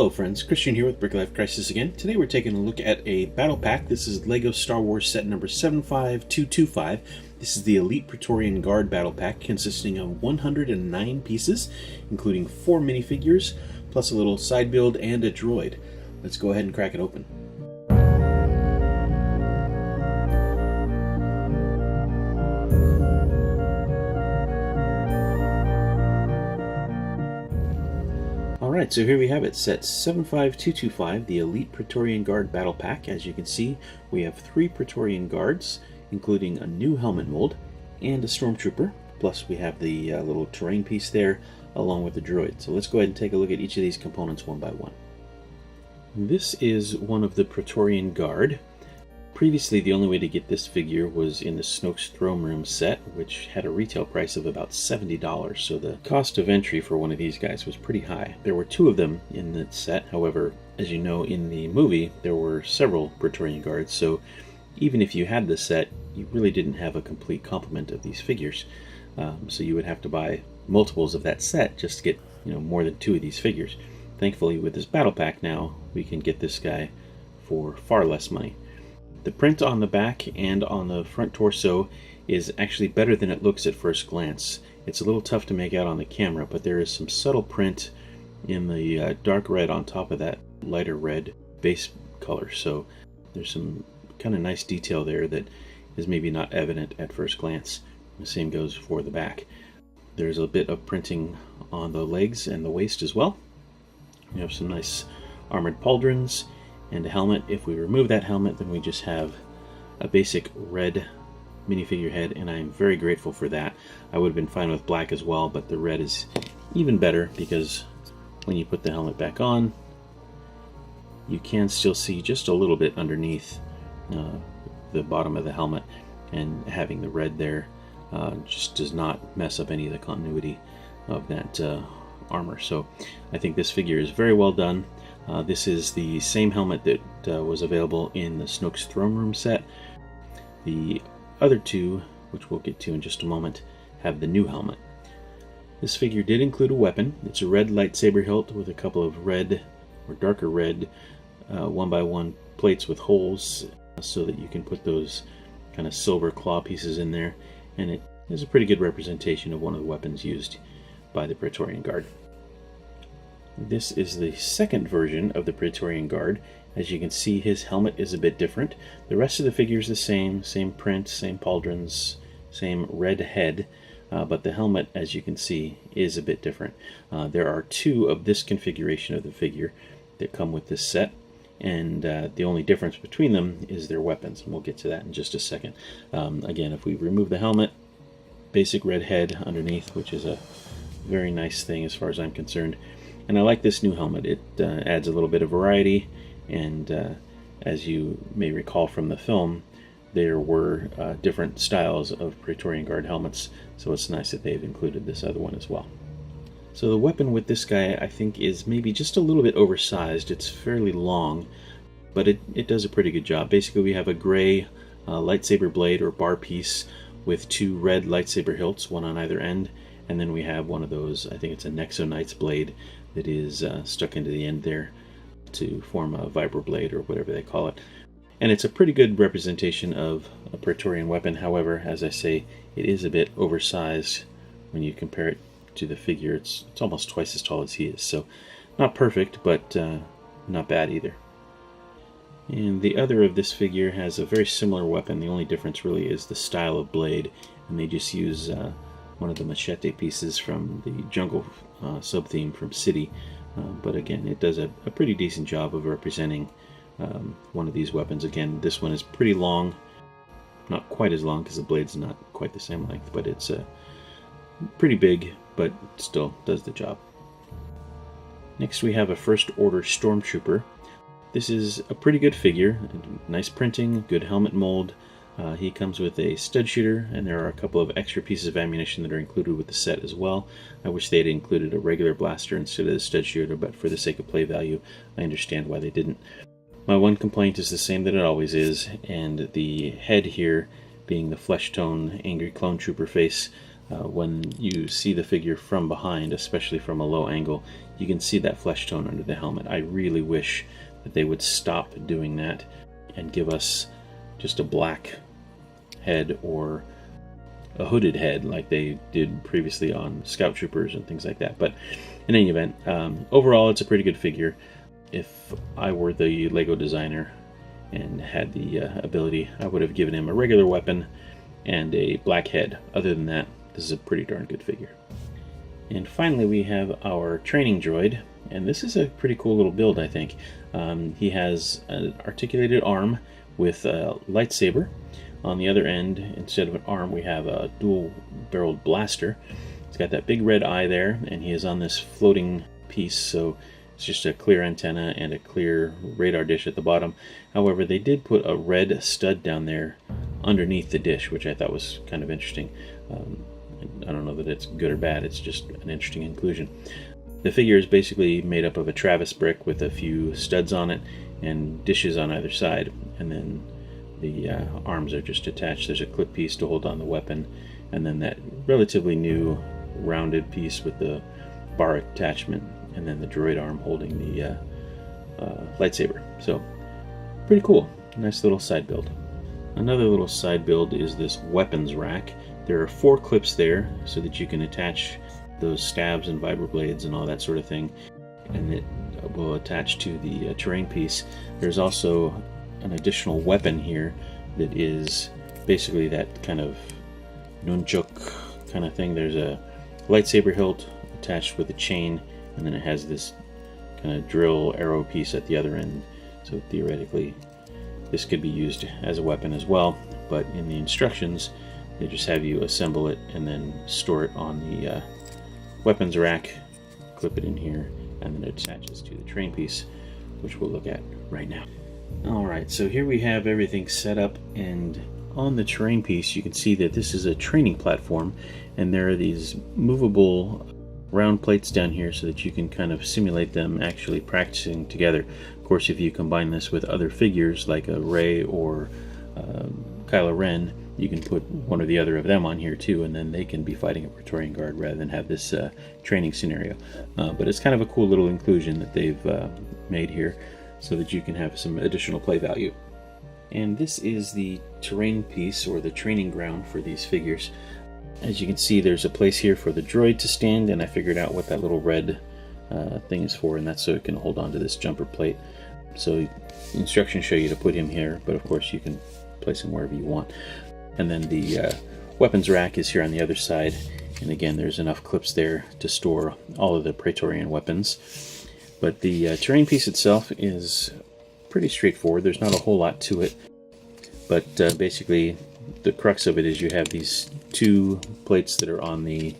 Hello friends, Christian here with Brick Life Crisis again. Today we're taking a look at a battle pack. This is LEGO Star Wars set number 75225. This is the Elite Praetorian Guard battle pack consisting of 109 pieces, including 4 minifigures, plus a little side build and a droid. Let's go ahead and crack it open. Alright, so here we have it, set 75225, the Elite Praetorian Guard Battle Pack. As you can see, we have 3 Praetorian Guards, including a new helmet mold, and a Stormtrooper, plus we have the little terrain piece there, along with the droid. So let's go ahead and take a look at each of these components one by one. This is one of the Praetorian Guard. Previously, the only way to get this figure was in the Snoke's Throne Room set, which had a retail price of about $70, so the cost of entry for one of these guys was pretty high. There were 2 of them in the set, however, as you know, in the movie, there were several Praetorian Guards, so even if you had the set, you really didn't have a complete complement of these figures. So you would have to buy multiples of that set just to get, more than 2 of these figures. Thankfully, with this battle pack now, we can get this guy for far less money. The print on the back and on the front torso is actually better than it looks at first glance. It's a little tough to make out on the camera, but there is some subtle print in the dark red on top of that lighter red base color. So there's some kind of nice detail there that is maybe not evident at first glance. The same goes for the back. There's a bit of printing on the legs and the waist as well. You have some nice armored pauldrons and a helmet. If we remove that helmet, then we just have a basic red minifigure head, and I'm very grateful for that. I would have been fine with black as well, but the red is even better because when you put the helmet back on, you can still see just a little bit underneath the bottom of the helmet, and having the red there just does not mess up any of the continuity of that armor. So I think this figure is very well done. This is the same helmet that was available in the Snoke's Throne Room set. The other 2, which we'll get to in just a moment, have the new helmet. This figure did include a weapon. It's a red lightsaber hilt with a couple of red or darker red 1x1 plates with holes so that you can put those kind of silver claw pieces in there, and it is a pretty good representation of one of the weapons used by the Praetorian Guard. This is the second version of the Praetorian Guard. As you can see, his helmet is a bit different. The rest of the figure is the same print, same pauldrons, same red head, but the helmet, as you can see, is a bit different. There are 2 of this configuration of the figure that come with this set, and the only difference between them is their weapons, and we'll get to that in just a second. Again, if we remove the helmet, basic red head underneath, which is a very nice thing as far as I'm concerned. And I like this new helmet. It adds a little bit of variety, and as you may recall from the film, there were different styles of Praetorian Guard helmets, so it's nice that they've included this other one as well. So the weapon with this guy, I think, is maybe just a little bit oversized. It's fairly long, but it does a pretty good job. Basically, we have a gray lightsaber blade or bar piece with 2 red lightsaber hilts, one on either end, and then we have one of those, I think it's a Nexo Knight's blade, that is stuck into the end there to form a vibroblade or whatever they call it. And it's a pretty good representation of a Praetorian weapon. However, as I say, it is a bit oversized when you compare it to the figure. It's almost twice as tall as he is, so not perfect, but not bad either. And the other of this figure has a very similar weapon. The only difference really is the style of blade, and they just use one of the machete pieces from the jungle sub-theme from City. But again, it does a pretty decent job of representing one of these weapons. Again, this one is pretty long. Not quite as long because the blade's not quite the same length, but it's pretty big, but still does the job. Next we have a First Order Stormtrooper. This is a pretty good figure. Nice printing, good helmet mold. He comes with a stud shooter, and there are a couple of extra pieces of ammunition that are included with the set as well. I wish they had included a regular blaster instead of the stud shooter, but for the sake of play value, I understand why they didn't. My one complaint is the same that it always is, and the head here, being the flesh tone angry clone trooper face, when you see the figure from behind, especially from a low angle, you can see that flesh tone under the helmet. I really wish that they would stop doing that and give us just a black head or a hooded head like they did previously on Scout Troopers and things like that. But in any event, overall it's a pretty good figure. If I were the Lego designer and had the ability, I would have given him a regular weapon and a black head. Other than that, this is a pretty darn good figure. And finally we have our training droid, and this is a pretty cool little build, I think. He has an articulated arm with a lightsaber. On the other end, instead of an arm, we have a dual-barreled blaster. He's got that big red eye there, and he is on this floating piece, so it's just a clear antenna and a clear radar dish at the bottom. However, they did put a red stud down there underneath the dish, which I thought was kind of interesting. I don't know that it's good or bad, it's just an interesting inclusion. The figure is basically made up of a Travis brick with a few studs on it and dishes on either side, and then the arms are just attached. There's a clip piece to hold on the weapon, and then that relatively new rounded piece with the bar attachment, and then the droid arm holding the lightsaber. So pretty cool. Nice little side build. Another little side build is this weapons rack. There are 4 clips there so that you can attach those stabs and vibroblades and all that sort of thing, and it will attach to the terrain piece. There's also an additional weapon here that is basically that kind of nunchuk kind of thing. There's a lightsaber hilt attached with a chain, and then it has this kind of drill arrow piece at the other end. So theoretically this could be used as a weapon as well, but in the instructions they just have you assemble it and then store it on the weapons rack, clip it in here, and then it attaches to the train piece, which we'll look at right now. Alright, so here we have everything set up, and on the terrain piece you can see that this is a training platform, and there are these movable round plates down here so that you can kind of simulate them actually practicing together. Of course, if you combine this with other figures like a Rey or Kylo Ren, you can put one or the other of them on here too, and then they can be fighting a Praetorian Guard rather than have this training scenario. But it's kind of a cool little inclusion that they've made here, so that you can have some additional play value. And this is the terrain piece, or the training ground for these figures. As you can see, there's a place here for the droid to stand, and I figured out what that little red thing is for, and that's so it can hold on to this jumper plate. So instructions show you to put him here, but of course you can place him wherever you want. And then the weapons rack is here on the other side, and again there's enough clips there to store all of the Praetorian weapons. But the terrain piece itself is pretty straightforward. There's not a whole lot to it, but basically the crux of it is you have these 2 plates that are on the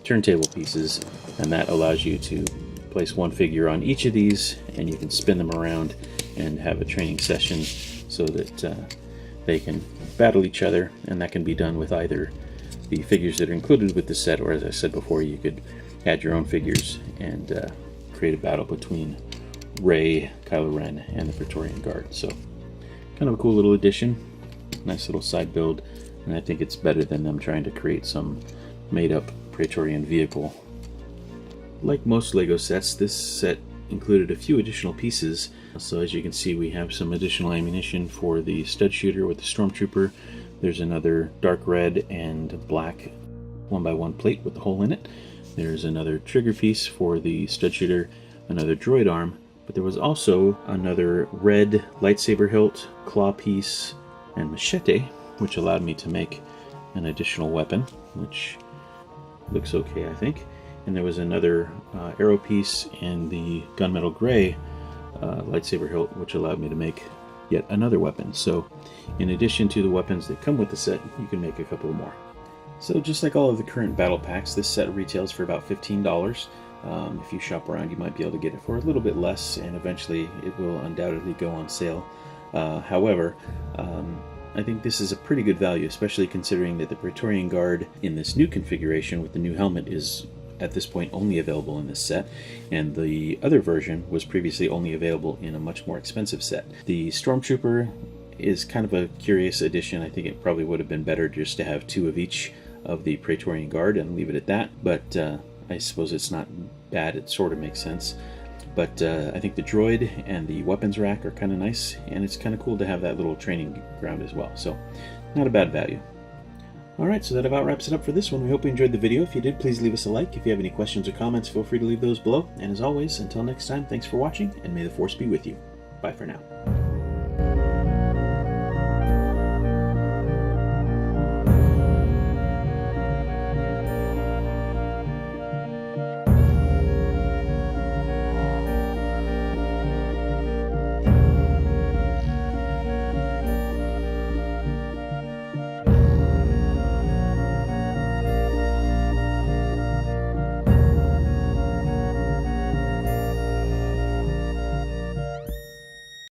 turntable pieces, and that allows you to place one figure on each of these, and you can spin them around and have a training session so that they can battle each other, and that can be done with either the figures that are included with the set, or as I said before, you could add your own figures and create a battle between Rey, Kylo Ren, and the Praetorian Guard. So kind of a cool little addition, nice little side build, and I think it's better than them trying to create some made-up Praetorian vehicle. Like most LEGO sets, this set included a few additional pieces. So as you can see, we have some additional ammunition for the stud shooter with the Stormtrooper. There's another dark red and black 1x1 plate with the hole in it. There's another trigger piece for the stud shooter, another droid arm, but there was also another red lightsaber hilt, claw piece, and machete, which allowed me to make an additional weapon, which looks okay, I think. And there was another arrow piece and the gunmetal gray lightsaber hilt, which allowed me to make yet another weapon. So in addition to the weapons that come with the set, you can make a couple more. So just like all of the current battle packs, this set retails for about $15. If you shop around, you might be able to get it for a little bit less, and eventually it will undoubtedly go on sale. However, I think this is a pretty good value, especially considering that the Praetorian Guard in this new configuration with the new helmet is at this point only available in this set, and the other version was previously only available in a much more expensive set. The Stormtrooper is kind of a curious addition. I think it probably would have been better just to have 2 of each of the Praetorian Guard and leave it at that, but I suppose it's not bad. It sort of makes sense. But I think the droid and the weapons rack are kind of nice, and it's kind of cool to have that little training ground as well. So not a bad value. Alright, so that about wraps it up for this one. We hope you enjoyed the video. If you did, please leave us a like. If you have any questions or comments, feel free to leave those below. And as always, until next time, thanks for watching, and may the Force be with you. Bye for now.